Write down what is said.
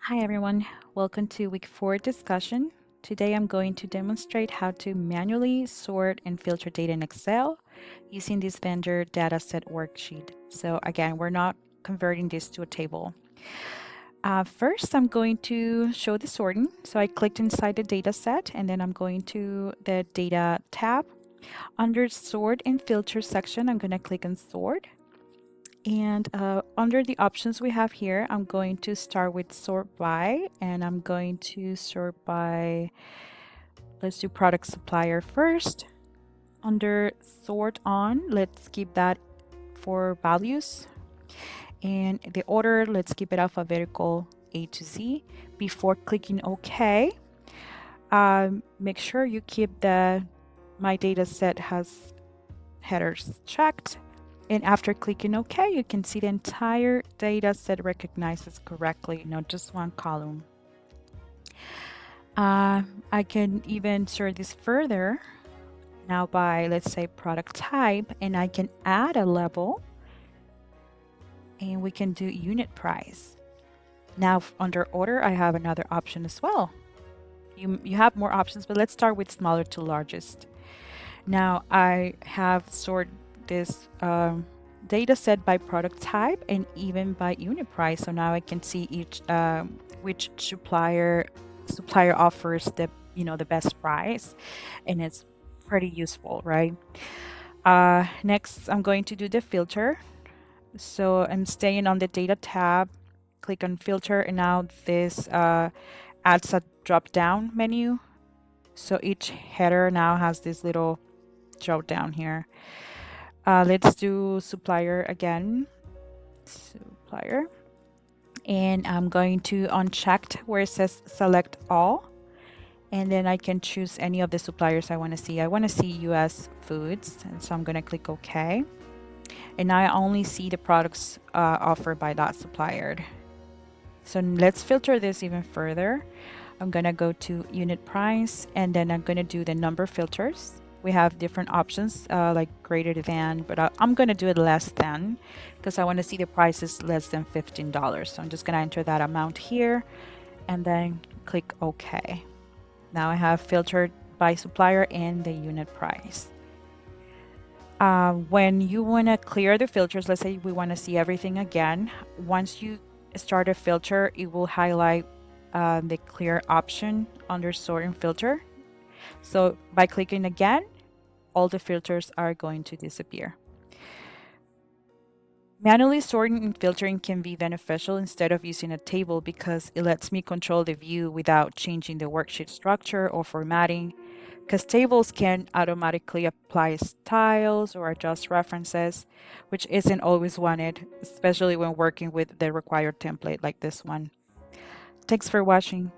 Hi everyone, welcome to week 4 discussion. Today I'm going to demonstrate how to manually sort and filter data in Excel using this vendor dataset worksheet. So again, we're not converting this to a table. First, I'm going to show the sorting. So I clicked inside the data set and then I'm going to the data tab. Under sort and filter section, I'm going to click on sort. And under the options we have here, I'm going to start with sort by, and I'm going to sort by, let's do product supplier first. Under sort on, let's keep that for values. And the order, let's keep it alphabetical A to Z. Before clicking OK, make sure you keep the my data set has headers checked. And after clicking OK, you can see the entire data set recognizes correctly, not just one column. I can even sort this further now by, let's say, product type, and I can add a level and we can do unit price. Now under order, I have another option as well. You have more options, but let's start with smaller to largest. Now I have sorted this data set by product type and even by unit price. So now I can see each which supplier offers the best price, and it's pretty useful, right? Next, I'm going to do the filter. So I'm staying on the data tab, click on filter, and now this adds a drop down menu. So each header now has this little drop down here. Let's do supplier again. Supplier. And I'm going to unchecked where it says select all. And then I can choose any of the suppliers I want to see. I want to see US Foods. And so I'm going to click OK. And now I only see the products offered by that supplier. So let's filter this even further. I'm going to go to unit price and then I'm going to do the number filters. We have different options like greater than, but I'm going to do it less than because I want to see the prices less than $15. So I'm just going to enter that amount here and then click OK. Now I have filtered by supplier and the unit price. When you want to clear the filters, let's say we want to see everything again, once you start a filter, it will highlight the clear option under sort and filter. So by clicking again, all the filters are going to disappear. Manually sorting and filtering can be beneficial instead of using a table because it lets me control the view without changing the worksheet structure or formatting, because tables can automatically apply styles or adjust references, which isn't always wanted, especially when working with the required template like this one. Thanks for watching.